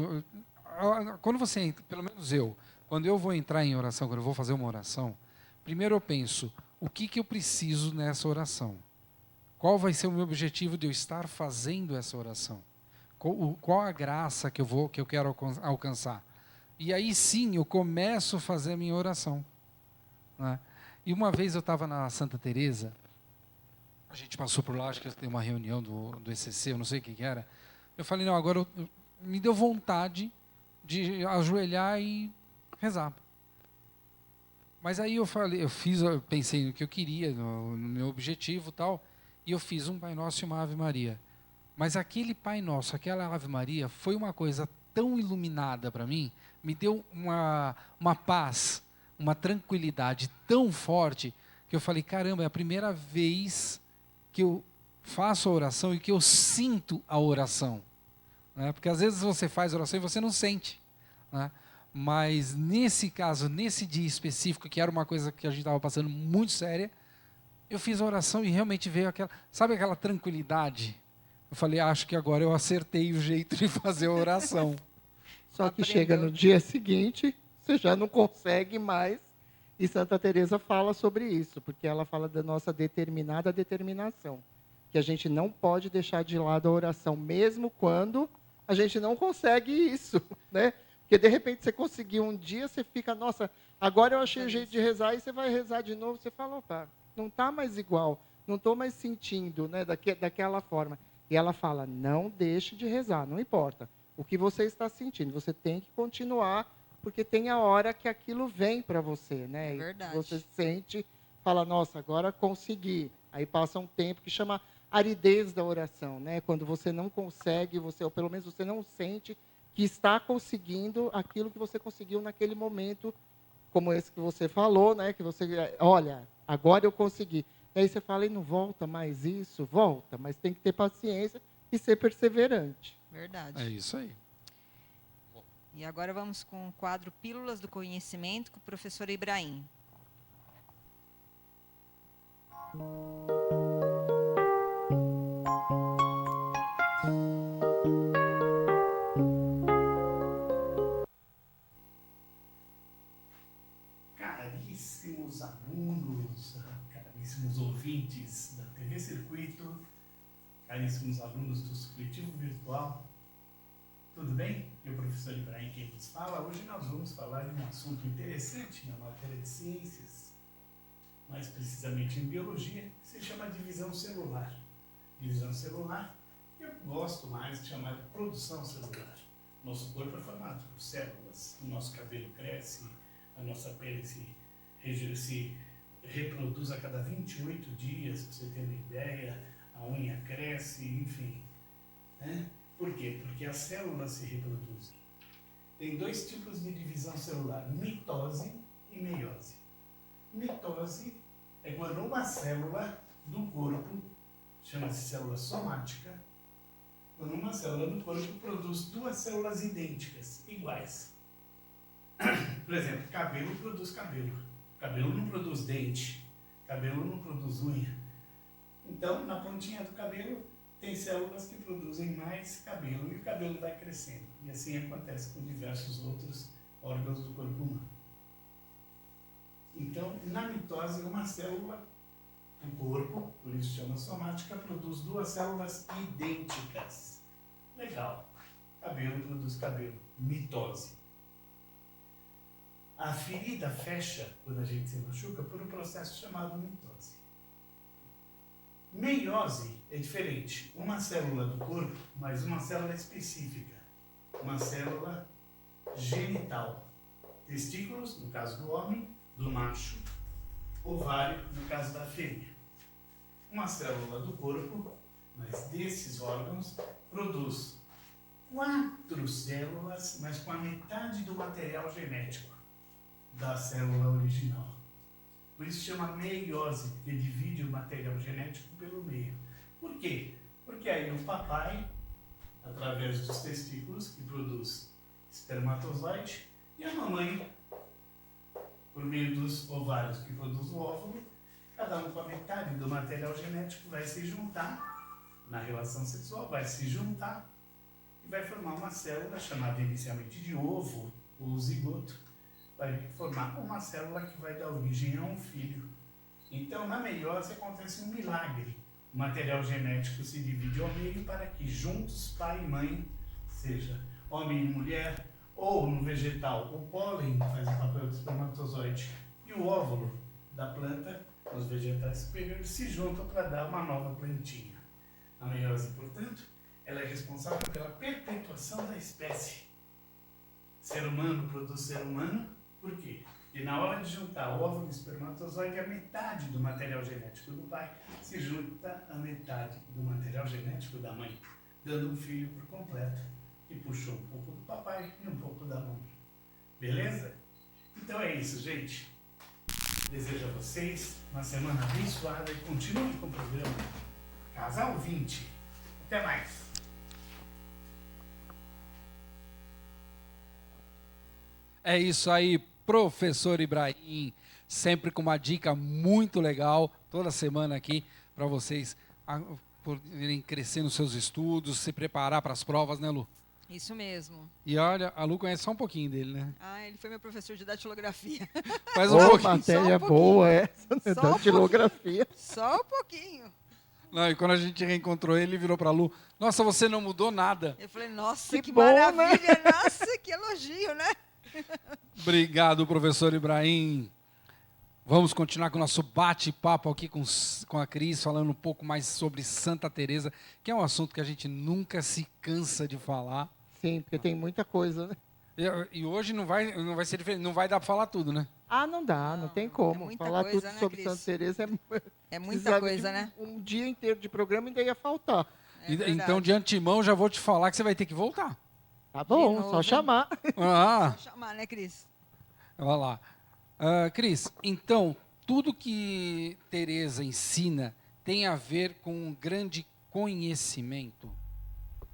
Quando você entra, pelo menos quando eu vou entrar em oração, quando eu vou fazer uma oração, primeiro eu penso, o que eu preciso nessa oração? Qual vai ser o meu objetivo de eu estar fazendo essa oração? Qual a graça que eu quero alcançar? E aí sim, eu começo a fazer a minha oração. Né? E uma vez eu estava na Santa Teresa, a gente passou por lá, acho que tem uma reunião do ECC, eu não sei o que era. Eu falei, não, agora me deu vontade de ajoelhar e rezar. Mas aí eu pensei no que eu queria, no meu objetivo e tal, e eu fiz um Pai Nosso e uma Ave Maria. Mas aquele Pai Nosso, aquela Ave Maria, foi uma coisa tão iluminada para mim, me deu uma paz, uma tranquilidade tão forte, que eu falei, caramba, é a primeira vez que eu faço a oração e que eu sinto a oração. Né? Porque às vezes você faz oração e você não sente. Né? Mas nesse caso, nesse dia específico, que era uma coisa que a gente estava passando muito séria, eu fiz a oração e realmente veio aquela tranquilidade. Eu falei, acho que agora eu acertei o jeito de fazer a oração. Só que chega no dia seguinte, você já não consegue mais. E Santa Teresa fala sobre isso, porque ela fala da nossa determinada determinação, que a gente não pode deixar de lado a oração, mesmo quando a gente não consegue isso, né? Porque de repente você conseguiu um dia, você fica, nossa, agora eu achei o jeito de rezar, e você vai rezar de novo, você fala, opa, não está mais igual, não estou mais sentindo, né, daquela forma. E ela fala, não deixe de rezar, não importa o que você está sentindo, você tem que continuar, porque tem a hora que aquilo vem para você, né? É verdade. E você sente, fala, nossa, agora consegui. Aí passa um tempo que chama aridez da oração, né? Quando você não consegue, ou pelo menos você não sente que está conseguindo aquilo que você conseguiu naquele momento, como esse que você falou, né? Que você, olha, agora eu consegui. E aí você fala, e não volta mais isso? Volta, mas tem que ter paciência e ser perseverante. Verdade. É isso aí. E agora vamos com o quadro Pílulas do Conhecimento com o professor Ibrahim. Caríssimos alunos, caríssimos ouvintes da TV Circuito, caríssimos alunos do Supletivo Virtual, tudo bem? Eu, professor Ibrahim, quem nos fala. Hoje nós vamos falar de um assunto interessante na matéria de ciências, mais precisamente em biologia, que se chama divisão celular. Divisão celular, eu gosto mais de chamar de produção celular. Nosso corpo é formado por células, o nosso cabelo cresce, a nossa pele se reproduz a cada 28 dias, para você ter uma ideia, a unha cresce, enfim. Né? Por quê? Porque as células se reproduzem. Tem dois tipos de divisão celular, mitose e meiose. Mitose é quando uma célula do corpo, chama-se célula somática, quando uma célula do corpo produz duas células idênticas, iguais. Por exemplo, cabelo produz cabelo. Cabelo não produz dente. Cabelo não produz unha. Então, na pontinha do cabelo, tem células que produzem mais cabelo e o cabelo vai crescendo. E assim acontece com diversos outros órgãos do corpo humano. Então, na mitose, uma célula do corpo, por isso chama somática, produz duas células idênticas. Legal. Cabelo produz cabelo. Mitose. A ferida fecha, quando a gente se machuca, por um processo chamado mitose. Meiose é diferente. Uma célula do corpo, mas uma célula específica. Uma célula genital. Testículos, no caso do homem, do macho. Ovário, no caso da fêmea. Uma célula do corpo, mas desses órgãos, produz 4 células, mas com a metade do material genético da célula original. Por isso chama meiose, porque divide o material genético pelo meio. Por quê? Porque aí o papai, através dos testículos, que produz espermatozoide, e a mamãe, por meio dos ovários, que produz o óvulo, cada um com a metade do material genético vai se juntar na relação sexual, vai se juntar e vai formar uma célula chamada inicialmente de ovo, ou zigoto, vai formar uma célula que vai dar origem a um filho. Então, na meiose acontece um milagre. O material genético se divide ao meio para que juntos, pai e mãe, seja homem e mulher, ou no vegetal, o pólen faz o papel do espermatozoide e o óvulo da planta, os vegetais superiores, se juntam para dar uma nova plantinha. A meiose, portanto, ela é responsável pela perpetuação da espécie. Ser humano produz ser humano, por quê? Porque na hora de juntar o óvulo e o espermatozoide, a metade do material genético do pai se junta a metade do material genético da mãe, dando um filho por completo, que puxou um pouco do papai e um pouco da mãe. Beleza? Então é isso, gente. Desejo a vocês uma semana abençoada e continue com o programa Casal 20. Até mais! É isso aí, professor Ibrahim, sempre com uma dica muito legal, toda semana aqui, para vocês poderem crescer nos seus estudos, se preparar para as provas, né, Lu? Isso mesmo. E olha, a Lu conhece só um pouquinho dele, né? Ah, ele foi meu professor de datilografia. Faz um Ô, pouquinho. matéria Só um pouquinho. boa essa, né? Só um Datilografia. Só um pouquinho. Não, e quando a gente reencontrou ele, virou para a Lu, nossa, você não mudou nada. Eu falei, nossa, Que que bom, maravilha, nossa, que elogio, né? Obrigado, professor Ibrahim. Vamos continuar com o nosso bate-papo aqui com a Cris, falando um pouco mais sobre Santa Teresa, que é um assunto que a gente nunca se cansa de falar. Sim, porque tem muita coisa, né? E hoje não vai ser diferente, não vai dar para falar tudo, né? Ah, não dá, não tem como. muita Falar coisa, tudo né, sobre Cris? Santa Teresa É muita precisava coisa, de né? um dia inteiro de programa ainda ia faltar. É verdade. Então, de antemão, já vou te falar que você vai ter que voltar. Tá bom, novo, só hein? chamar. Ah, Vou chamar, né, Cris? vai lá. Cris, então, tudo que Teresa ensina tem a ver com um grande conhecimento.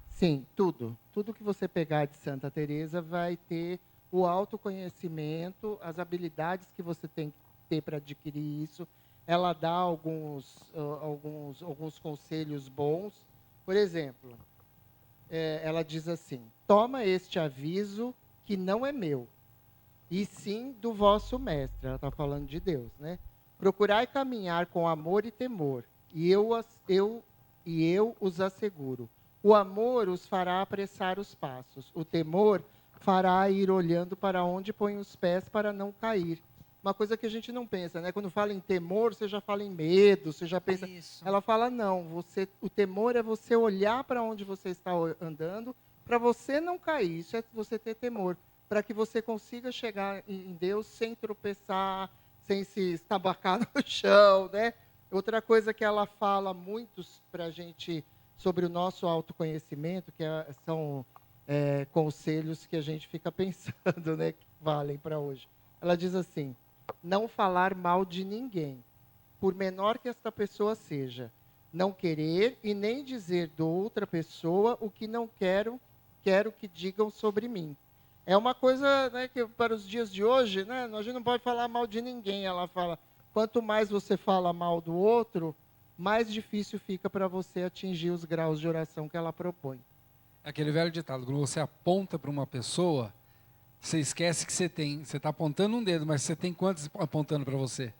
Sim, tudo. Tudo que você pegar de Santa Teresa vai ter o autoconhecimento, as habilidades que você tem que ter para adquirir isso. Ela dá alguns conselhos bons. Por exemplo, ela diz assim: toma este aviso que não é meu, e sim do vosso mestre. Ela está falando de Deus, né? Procurai caminhar com amor e temor, e eu os asseguro. O amor os fará apressar os passos, o temor fará ir olhando para onde põe os pés para não cair. Uma coisa que a gente não pensa, né? Quando fala em temor, você já fala em medo, você já pensa... Isso. Ela fala, não, o temor é você olhar para onde você está andando, para você não cair. Isso é você ter temor, para que você consiga chegar em Deus sem tropeçar, sem se estabacar no chão, né? Outra coisa que ela fala muito para a gente sobre o nosso autoconhecimento, que são conselhos que a gente fica pensando, né, que valem para hoje. Ela diz assim: não falar mal de ninguém, por menor que esta pessoa seja. Não querer e nem dizer de outra pessoa o que não quero que digam sobre mim. É uma coisa, né, que para os dias de hoje, né, a gente não pode falar mal de ninguém. Ela fala, quanto mais você fala mal do outro, mais difícil fica para você atingir os graus de oração que ela propõe. Aquele velho ditado, quando você aponta para uma pessoa, você esquece que você tem. Você está apontando um dedo, mas você tem quantos apontando para você?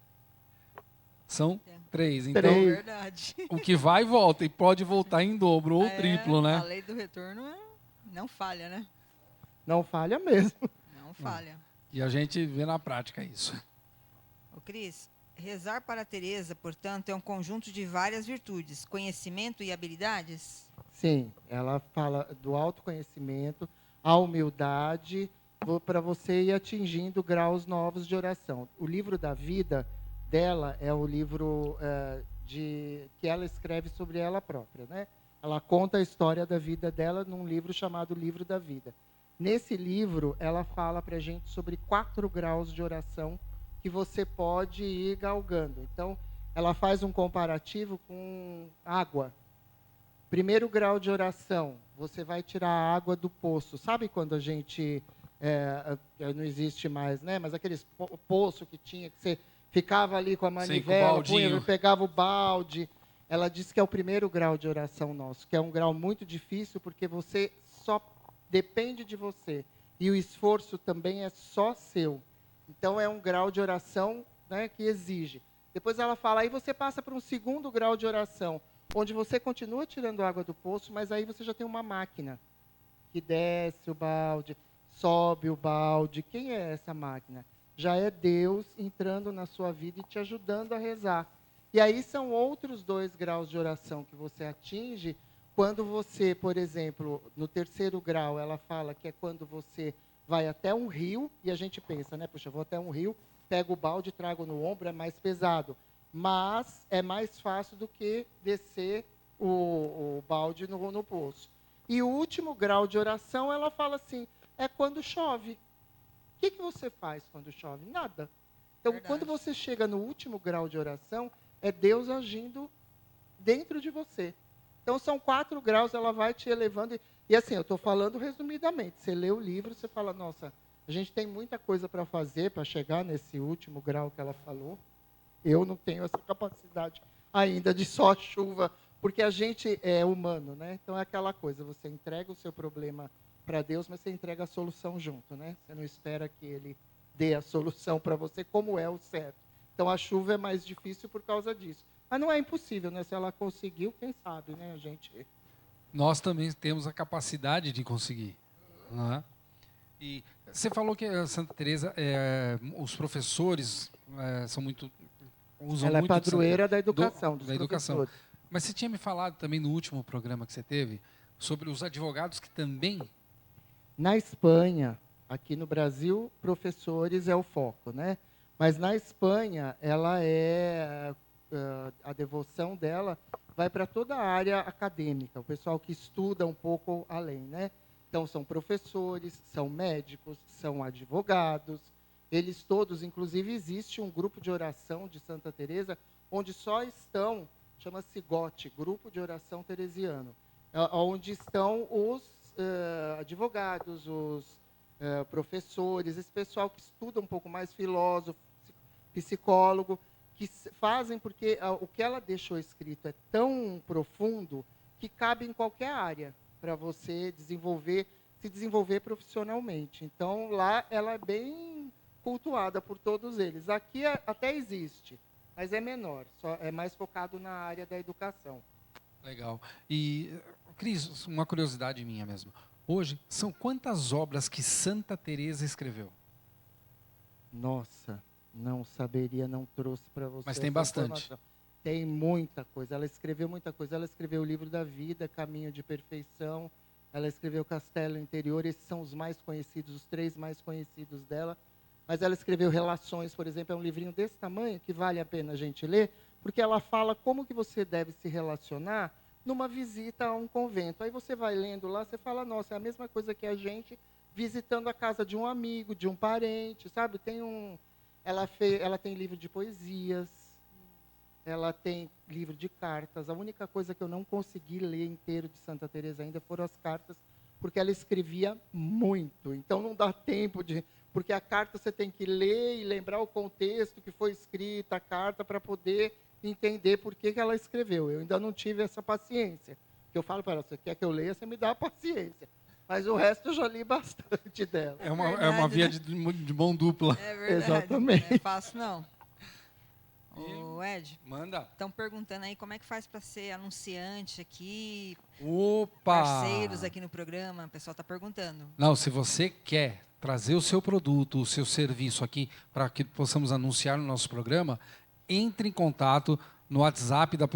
São 3. Então, Três. Verdade. o que vai, volta. E pode voltar em dobro ou triplo, A né? lei do retorno não falha, né? Não falha mesmo. Não falha. E a gente vê na prática isso. Ô, Cris, rezar para Teresa, portanto, é um conjunto de várias virtudes, conhecimento e habilidades? Sim, ela fala do autoconhecimento, a humildade, para você ir atingindo graus novos de oração. O livro da vida dela é o livro que ela escreve sobre ela própria, né? Ela conta a história da vida dela num livro chamado Livro da Vida. Nesse livro, ela fala para a gente sobre 4 graus de oração que você pode ir galgando. Então, ela faz um comparativo com água. Primeiro grau de oração, você vai tirar a água do poço. Sabe quando a gente... não existe mais, né? Mas aqueles poço que tinha, que você ficava ali com a manivela, punha, pegava o balde. Ela diz que é o primeiro grau de oração nosso, que é um grau muito difícil, porque você só depende de você. E o esforço também é só seu. Então, é um grau de oração, né, que exige. Depois ela fala, aí você passa para um segundo grau de oração, onde você continua tirando água do poço, mas aí você já tem uma máquina que desce o balde, sobe o balde. Quem é essa máquina? Já é Deus entrando na sua vida e te ajudando a rezar. E aí são outros 2 graus de oração que você atinge quando você, por exemplo, no terceiro grau, ela fala que é quando você vai até um rio, e a gente pensa, né? Puxa, vou até um rio, pego o balde, trago no ombro, é mais pesado. Mas é mais fácil do que descer o balde no poço. E o último grau de oração, ela fala assim, é quando chove. O que você faz quando chove? Nada. Então, quando você chega no último grau de oração, é Deus agindo dentro de você. Então, são 4 graus, ela vai te elevando. E assim, eu estou falando resumidamente. Você lê o livro, você fala, nossa, a gente tem muita coisa para fazer para chegar nesse último grau que ela falou. Eu não tenho essa capacidade ainda de só chuva, porque a gente é humano, né? Então, é aquela coisa, você entrega o seu problema para Deus, mas você entrega a solução junto, né? Você não espera que Ele dê a solução para você, como é o certo. Então, a chuva é mais difícil por causa disso. Mas não é impossível, né? Se ela conseguiu, quem sabe, né? A gente... Nós também temos a capacidade de conseguir. Né? E você falou que a Santa Teresa, os professores são muito... usam ela muito é padroeira da educação, da educação. Mas você tinha me falado também no último programa que você teve sobre os advogados que também... Na Espanha, aqui no Brasil, professores é o foco, né? Mas na Espanha, ela a devoção dela vai para toda a área acadêmica, o pessoal que estuda um pouco além, né? Então, são professores, são médicos, são advogados, eles todos, inclusive, existe um grupo de oração de Santa Teresa, onde só estão, chama-se GOT, Grupo de Oração Teresiano, onde estão os advogados, os professores, esse pessoal que estuda um pouco mais, filósofo, psicólogo, que fazem porque o que ela deixou escrito é tão profundo que cabe em qualquer área para você se desenvolver profissionalmente. Então, lá ela é bem cultuada por todos eles. Aqui até existe, mas é menor, só é mais focado na área da educação. Legal. E, Cris, uma curiosidade minha mesmo. Hoje, são quantas obras que Santa Teresa escreveu? Nossa, não saberia, não trouxe para você. Mas tem bastante. Informação. Tem muita coisa. Ela escreveu muita coisa. Ela escreveu o Livro da Vida, Caminho de Perfeição. Ela escreveu Castelo Interior. Esses são os mais conhecidos, os 3 mais conhecidos dela. Mas ela escreveu Relações, por exemplo, é um livrinho desse tamanho que vale a pena a gente ler, porque ela fala como que você deve se relacionar numa visita a um convento. Aí você vai lendo lá, você fala, nossa, é a mesma coisa que a gente visitando a casa de um amigo, de um parente, sabe? Ela tem livro de poesias, ela tem livro de cartas. A única coisa que eu não consegui ler inteiro de Santa Teresa ainda foram as cartas, porque ela escrevia muito. Então não dá tempo de... Porque a carta você tem que ler e lembrar o contexto que foi escrita a carta para poder entender por que ela escreveu. Eu ainda não tive essa paciência. Eu falo para ela, você quer que eu leia, você me dá a paciência. Mas o resto eu já li bastante dela. É uma Verdade, via né? de mão dupla. É verdade. Exatamente. Não é fácil, não. Ô, Ed, Manda. estão perguntando aí como é que faz para ser anunciante aqui, Opa! parceiros aqui no programa. O pessoal está perguntando. Não, se você quer trazer o seu produto, o seu serviço aqui para que possamos anunciar no nosso programa, entre em contato no WhatsApp da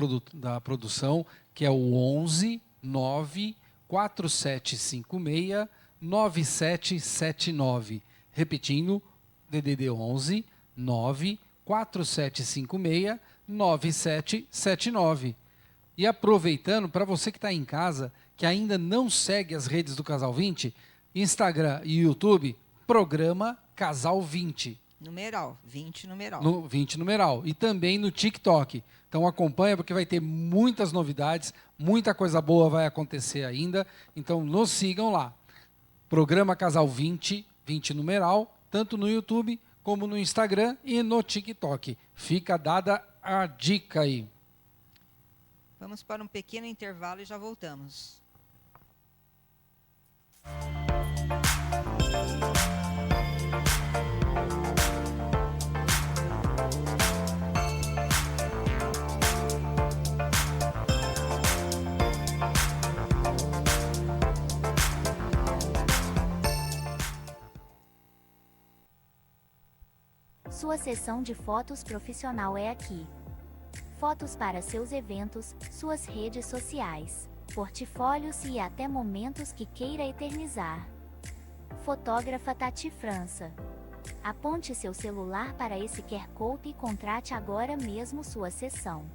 produção, que é o 11 9 4756 9779. Repetindo, DDD 11 9 4756 9779. E aproveitando, para você que está em casa, que ainda não segue as redes do Casal 20, Instagram e YouTube, programa Casal 20. Numeral, 20 numeral. No 20 numeral. E também no TikTok. Então acompanha, porque vai ter muitas novidades, muita coisa boa vai acontecer ainda. Então nos sigam lá. Programa Casal 20, 20 numeral, tanto no YouTube como no Instagram e no TikTok. Fica dada a dica aí. Vamos para um pequeno intervalo e já voltamos. Sua sessão de fotos profissional é aqui. Fotos para seus eventos, suas redes sociais, portfólios e até momentos que queira eternizar. Fotógrafa Tati França. Aponte seu celular para esse QR Code e contrate agora mesmo sua sessão.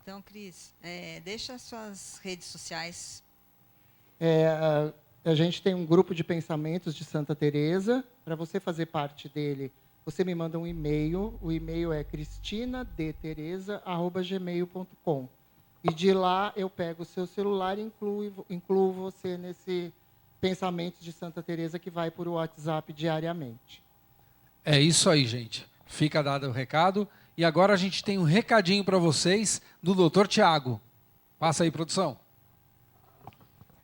Então, Cris, deixa suas redes sociais. A gente tem um grupo de pensamentos de Santa Teresa. Para você fazer parte dele, você me manda um e-mail. O e-mail é cristinadteresa@gmail.com. E de lá eu pego o seu celular e incluo você nesse pensamento de Santa Teresa que vai por WhatsApp diariamente. É isso aí, gente. Fica dado o recado. E agora a gente tem um recadinho para vocês do Dr. Tiago. Passa aí, produção.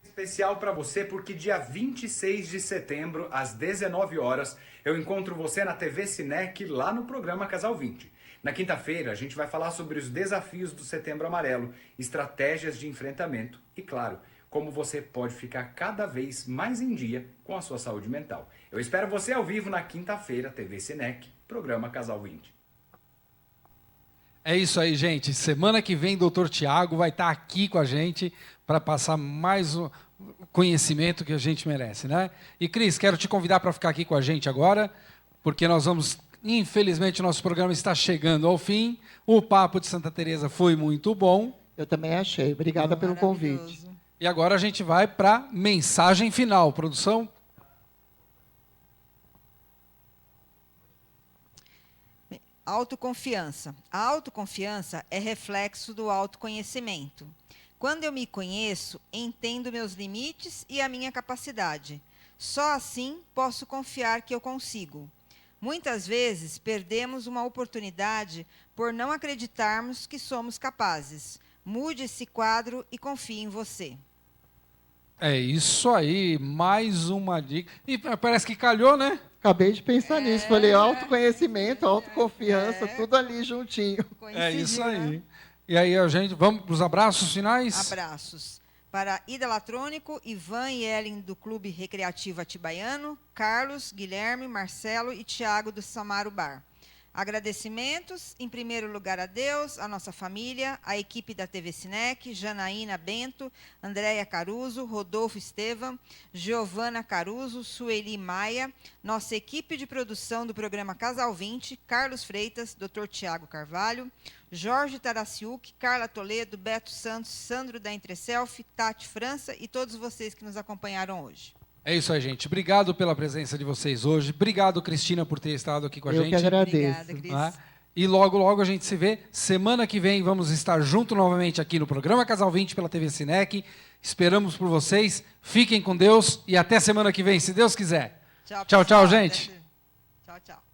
Especial para você porque dia 26 de setembro, às 19 horas, eu encontro você na TV Cinec lá no programa Casal 20. Na quinta-feira, a gente vai falar sobre os desafios do Setembro Amarelo, estratégias de enfrentamento e, claro, como você pode ficar cada vez mais em dia com a sua saúde mental. Eu espero você ao vivo na quinta-feira, TV Cinec, programa Casal 20. É isso aí, gente. Semana que vem, Dr. Tiago vai estar aqui com a gente para passar mais um conhecimento que a gente merece, né? E, Cris, quero te convidar para ficar aqui com a gente agora, porque nós vamos, infelizmente, o nosso programa está chegando ao fim. O Papo de Santa Teresa foi muito bom. Eu também achei. Obrigada pelo convite. Maravilhoso. E agora a gente vai para a mensagem final. Produção? Autoconfiança. A autoconfiança é reflexo do autoconhecimento. Quando eu me conheço, entendo meus limites e a minha capacidade. Só assim posso confiar que eu consigo. Muitas vezes perdemos uma oportunidade por não acreditarmos que somos capazes. Mude esse quadro e confie em você. É isso aí. Mais uma dica. E parece que calhou, né? Acabei de pensar nisso. Falei autoconhecimento, autoconfiança, tudo ali juntinho. É isso Coincidiu, aí. né? E aí, a gente, vamos para os abraços finais? Abraços. Para Ida Latrônico, Ivan e Ellen do Clube Recreativo Atibaiano, Carlos, Guilherme, Marcelo e Tiago do Samaro Bar. Agradecimentos, em primeiro lugar, a Deus, a nossa família, a equipe da TV Cinec, Janaína Bento, Andréia Caruso, Rodolfo Estevam, Giovana Caruso, Sueli Maia, nossa equipe de produção do programa Casal 20, Carlos Freitas, Dr. Tiago Carvalho, Jorge Taraciuk, Carla Toledo, Beto Santos, Sandro da Entreself, Tati França e todos vocês que nos acompanharam hoje. É isso aí, gente. Obrigado pela presença de vocês hoje. Obrigado, Cristina, por ter estado aqui com a Eu gente. que agradeço. Obrigada, Cris. Né? E logo, logo a gente se vê. Semana que vem vamos estar junto novamente aqui no programa Casal 20 pela TV Cinec. Esperamos por vocês. Fiquem com Deus e até semana que vem, se Deus quiser. Tchau, Tchau, pessoal. gente. Tchau, tchau.